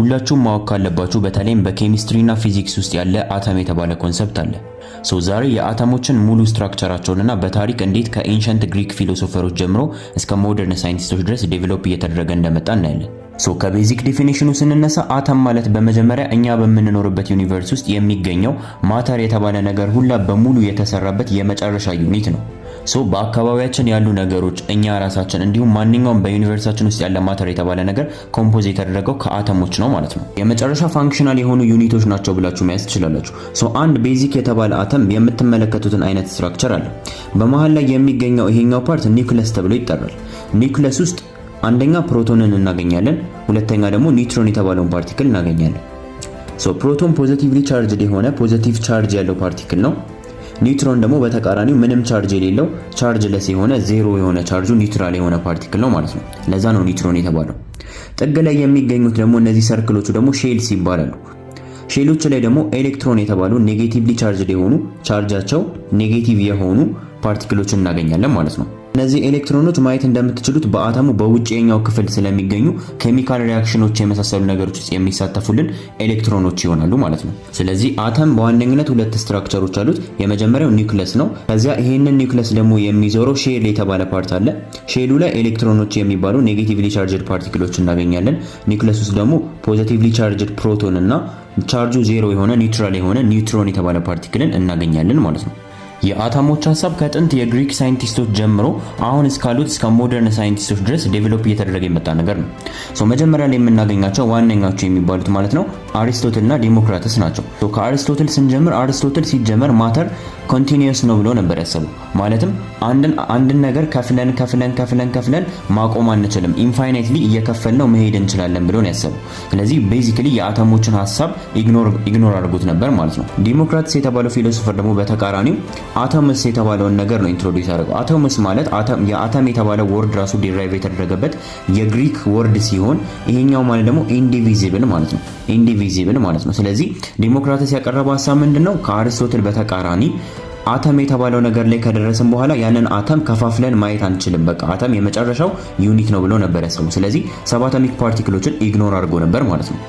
ሁላችሁም ማወቅ ካለባችሁ በተለይም በኬሚስትሪና ፊዚክስ ውስጥ ያለ አተም የተባለ ኮንሰፕት አለ። ዛሬ የአተሞችን ሙሉ ስትራክቸራቸውንና በታሪክ እንዴት ከኤንሸንት ግሪክ ፊሎሶፈሮች ጀምሮ እስከ ሞደርን ሳይንቲስቶች ድረስ ዴቨሎፕ እየተደረገ እንደመጣ እናያለን። ከቤዚክ ዴፊኒሽኑ ስንነሳ አተም ማለት በመጀመሪያ እኛ በምንኖርበት ዩኒቨርስ ውስጥ የሚገኘው ማተር የተባለ ነገር ሁላ በሙሉ የተሰራበት የመጨረሻ ዩኒት ነው። በአካባቢያችን ያሉ ነገሮች እኛ ራሳችን እንዲሁም ማንኛውም በዩኒቨርሳችን ውስጥ ያለ ማተር የተባለ ነገር ኮምፖዝ የተደረገው ከአተሞች ነው ማለት ነው። የመጨረሻ ፋንክሽናል የሆኑ ዩኒቶች ናቸው ብላችሁ መያዝ ትችላላችሁ። አንድ ቤዚክ የተባለ አተም የምትመለከቱትን አይነት ስትራክቸር አለ። በመሃል ላይ የሚገኘው ይሄኛው ፓርት ኒውክለስ ተብሎ ይጠራል። ኒውክለስ ውስጥ አንደኛ ፕሮቶንን እናገኛለን፣ ሁለተኛ ደግሞ ኒውትሮን የተባለውን ፓርቲክል እናገኛለን። ፕሮቶን ፖዚቲቭሊ ቻርጅድ የሆነ ፖዚቲቭ ቻርጅ ያለው ፓርቲክል ነው። ኒውትሮን ደግሞ በተቃራኒው ምንም ቻርጅ የሌለው ቻርጅ ለስ የሆነ ዜሮ የሆነ ቻርጁ ኒውትራል የሆነ ፓርቲክል ነው ማለት ነው። ለዛ ነው ኒውትሮን የተባለው። ጥግ ላይ የሚገኙት ደግሞ እነዚህ ሰርክሎቹ ደግሞ ሼልስ ይባላሉ። ሼሎች ላይ ደግሞ ኤሌክትሮን የተባሉ ኔጌቲቭሊ ቻርጅድ የሆኑ ቻርጃቸው ኔጌቲቭ የሆኑ ፓርቲክሎችን እናገኛለን ማለት ነው። እነዚህ ኤሌክትሮኖች ማየት እንደምትችሉት በአተሙ በውጭኛው ክፍል ስለሚገኙ ኬሚካል ሪአክሽኖች የመሳሰሉ ነገሮች ውስጥ የሚሳተፉልን ኤሌክትሮኖች ይሆናሉ ማለት ነው። ስለዚህ አተም በዋነኝነት ሁለት ስትራክቸሮች አሉት። የመጀመሪያው ኒውክለስ ነው። ከዚያ ይሄንን ኒውክለስ ደግሞ የሚዞረው ሼል የተባለ ፓርት አለ። ሼሉ ላይ ኤሌክትሮኖች የሚባሉ ኔጌቲቭሊ ቻርጅድ ፓርቲክሎች እናገኛለን። ኒውክለስ ውስጥ ደግሞ ፖዚቲቭሊ ቻርጅድ ፕሮቶን እና ቻርጁ ዜሮ የሆነ ኒውትራል የሆነ ኒውትሮን የተባለ ፓርቲክልን እናገኛለን ማለት ነው። የአተሞች ሐሳብ ከጥንት የግሪክ ሳይንቲስቶች ጀምሮ አሁን እስካሉት እስከ ሞደርን ሳይንቲስቶች ድረስ ዴቨሎፕ እየተደረገ የመጣ ነገር ነው። መጀመሪያ ላይ የምናገኛቸው ዋነኛቸው የሚባሉት ማለት ነው አሪስቶትል እና ዲሞክራተስ ናቸው። ከአሪስቶትል ስንጀምር አሪስቶትል ሲጀመር ማተር ኮንቲኒዩስ ነው ብሎ ነበር ያሰበው። ማለትም አንድን ነገር ከፍለን ማቆም አንችልም፣ ኢንፋይናይትሊ እየከፈልነው መሄድ እንችላለን ብሎ ነው ያሰበው። ስለዚህ ቤዚክሊ የአተሞችን ሐሳብ ኢግኖር አድርጎት ነበር ማለት ነው። ዲሞክራተስ የተባለው ፊሎሶፈር ደግሞ በተቃራኒው አተምስ የተባለውን ነገር ነው ኢንትሮዲዩስ ያደረገው። አተምስ ማለት የአተም የተባለው ወርድ ራሱ ዲራይቭ የተደረገበት የግሪክ ወርድ ሲሆን ይሄኛው ማለት ደግሞ ኢንዲቪዚብል ማለት ነው። ኢንዲቪዚብል ማለት ነው። ስለዚህ ዲሞክራተስ ያቀረበው ሐሳብ ምንድነው? ከአሪስቶትል በተቃራኒ አተም የተባለው ነገር ላይ ከደረስን በኋላ ያንን አተም ከፋፍለን ማየት አንችልም፣ በቃ አተም የመጨረሻው ዩኒት ነው ብሎ ነበር ያሰበው። ስለዚህ ሰብ አቶሚክ ፓርቲክሎችን ኢግኖር አድርጎ ነበር ማለት ነው።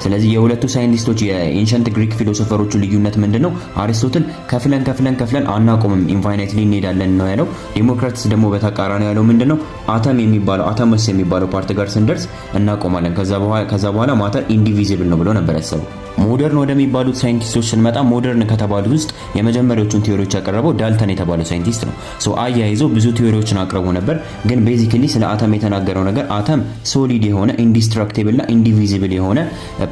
ስለዚህ የሁለቱ ሳይንቲስቶች የኤንሸንት ግሪክ ፊሎሶፈሮቹ ልዩነት ምንድነው? አሪስቶትል ከፍለን አናቆምም፣ ኢንፋይናይትሊ እንሄዳለን ነው ያለው። ዲሞክራተስ ደግሞ በተቃራኒ ያለው ምንድነው? አተም የሚባለው አተምስ የሚባለው ፓርት ጋር ስንደርስ እናቆማለን፣ ከዛ በኋላ ማተር ኢንዲቪዚብል ነው ብሎ ነበር ያሰበው። ሞደርን ወደሚባሉት ሳይንቲስቶች ስንመጣ ሞደርን ከተባሉት ውስጥ የመጀመሪያዎቹን ቲዮሪዎች ያቀረበው ዳልተን የተባለው ሳይንቲስት ነው። አያይዞ ብዙ ቲዮሪዎችን አቅርቦ ነበር፣ ግን ቤዚክሊ ስለ አተም የተናገረው ነገር አተም ሶሊድ የሆነ ኢንዲስትራክቲብል እና ኢንዲቪዚብል የሆነ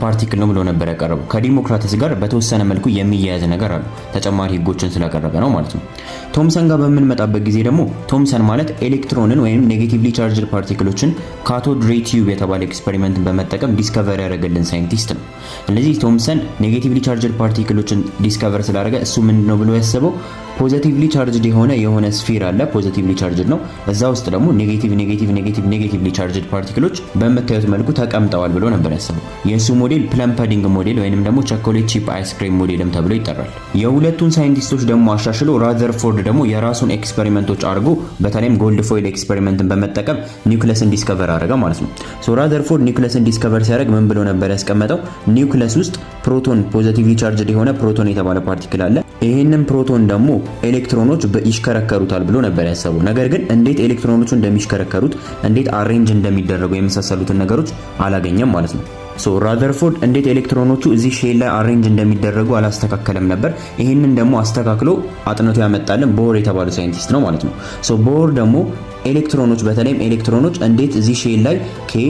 ፓርቲክል ነው ብሎ ነበር ያቀረበው። ከዲሞክራተስ ጋር በተወሰነ መልኩ የሚያያዝ ነገር አለው፣ ተጨማሪ ህጎችን ስላቀረበ ነው ማለት ነው። ቶምሰን ጋር በምንመጣበት ጊዜ ደግሞ ቶምሰን ማለት ኤሌክትሮንን ወይም ኔጌቲቭሊ ቻርጅድ ፓርቲክሎችን ካቶድ ሬይ ቲዩብ የተባለ ኤክስፔሪመንትን በመጠቀም ዲስከቨር ያደረገልን ሳይንቲስት ነው። ስለዚህ ቶምሰን ኔጌቲቭሊ ቻርጅድ ፓርቲክሎችን ዲስከቨር ስላደረገ እሱ ምንድነው ብሎ ያሰበው? ፖዚቲቭሊ ቻርጅድ የሆነ ስፊር አለ፣ ፖዚቲቭሊ ቻርጅድ ነው። እዛ ውስጥ ደግሞ ኔጌቲቭሊ ቻርጅድ ፓርቲክሎች በመታየት መልኩ ተቀምጠዋል ብሎ ነበር ያሰበው። የሱ ሞዴል ፕለም ፐዲንግ ሞዴል ወይንም ደግሞ ቾኮሌት ቺፕ አይስክሪም ሞዴልም ተብሎ ይጠራል። የሁለቱን ሳይንቲስቶች ደግሞ አሻሽሎ ራዘርፎርድ ደግሞ የራሱን ኤክስፔሪመንቶች አድርጎ በተለይም ጎልድ ፎይል ኤክስፔሪመንትን በመጠቀም ኒውክለስን ዲስከቨር አደረገ ማለት ነው። ራዘርፎርድ ኒውክለስን ዲስከቨር ሲያደርግ ምን ብሎ ነበር ያስቀመጠው? ኒውክለስ ውስጥ ፕሮቶን ፖዚቲቭሊ ቻርጅድ የሆነ ፕሮቶን የተባለ ፓርቲክል አለ። ይሄንን ፕሮቶን ደግሞ ኤሌክትሮኖች ይሽከረከሩታል ብሎ ነበር ያሰበው። ነገር ግን እንዴት ኤሌክትሮኖቹ እንደሚሽከረከሩት እንዴት አሬንጅ እንደሚደረጉ የመሳሰሉትን ነገሮች አላገኘም ማለት ነው። ራዘርፎርድ እንዴት ኤሌክትሮኖቹ እዚህ ሼል ላይ አሬንጅ እንደሚደረጉ አላስተካከለም ነበር። ይሄንን ደግሞ አስተካክሎ አጥንቶ ያመጣልን ቦር የተባለ ሳይንቲስት ነው ማለት ነው። ቦር ደግሞ ኤሌክትሮኖች በተለይም ኤሌክትሮኖች እንዴት እዚህ ሼል ላይ K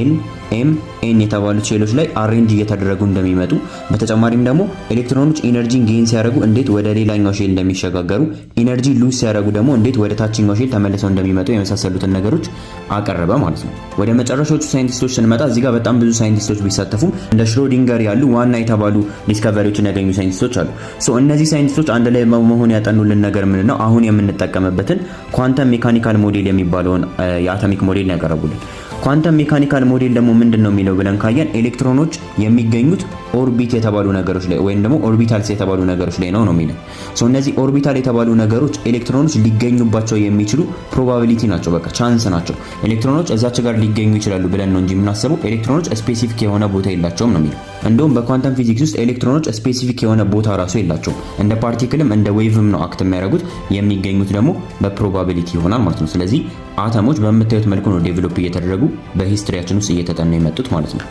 L M N የተባሉት ሼሎች ላይ አሬንጅ እየተደረጉ እንደሚመጡ በተጨማሪም ደግሞ ኤሌክትሮኖች ኢነርጂን ጌን ሲያደርጉ እንዴት ወደ ሌላኛው ሼል እንደሚሸጋገሩ፣ ኢነርጂ ሉዝ ሲያደርጉ ደግሞ እንዴት ወደ ታችኛው ሼል ተመልሰው እንደሚመጡ የመሳሰሉትን ነገሮች አቀረበ ማለት ነው። ወደ መጨረሻዎቹ ሳይንቲስቶች ስንመጣ እዚህ ጋር በጣም ብዙ ሳይንቲስቶች ቢሳተፉም እንደ ሽሮዲንገር ያሉ ዋና የተባሉ ዲስከቨሪዎችን ያገኙ ሳይንቲስቶች አሉ። እነዚህ ሳይንቲስቶች አንድ ላይ በመሆን ያጠኑልን ነገር ምንድነው? አሁን የምንጠቀምበትን ኳንተም ሜካኒካል ሞዴል የሚባለውን የአቶሚክ ሞዴል ያቀረቡልን። ኳንተም ሜካኒካል ሞዴል ደግሞ ምንድነው የሚለው ብለን ካየን ኤሌክትሮኖች የሚገኙት ኦርቢት የተባሉ ነገሮች ላይ ወይም ደግሞ ኦርቢታልስ የተባሉ ነገሮች ላይ ነው የሚለው። እነዚህ ኦርቢታል የተባሉ ነገሮች ኤሌክትሮኖች ሊገኙባቸው የሚችሉ ፕሮባቢሊቲ ናቸው፣ በቃ ቻንስ ናቸው። ኤሌክትሮኖች እዛች ጋር ሊገኙ ይችላሉ ብለን ነው እንጂ የምናስበው ኤሌክትሮኖች ስፔሲፊክ የሆነ ቦታ የላቸውም ነው የሚለው። እንደውም በኳንተም ፊዚክስ ውስጥ ኤሌክትሮኖች ስፔሲፊክ የሆነ ቦታ ራሱ የላቸውም። እንደ ፓርቲክልም እንደ ዌቭም ነው አክት የሚያደርጉት፣ የሚገኙት ደግሞ በፕሮባቢሊቲ ይሆናል ማለት ነው። ስለዚህ አተሞች በምታዩት መልኩ ነው ዴቨሎፕ እየተደረጉ በሂስትሪያችን ውስጥ እየተጠኑ የመጡት ማለት ነው።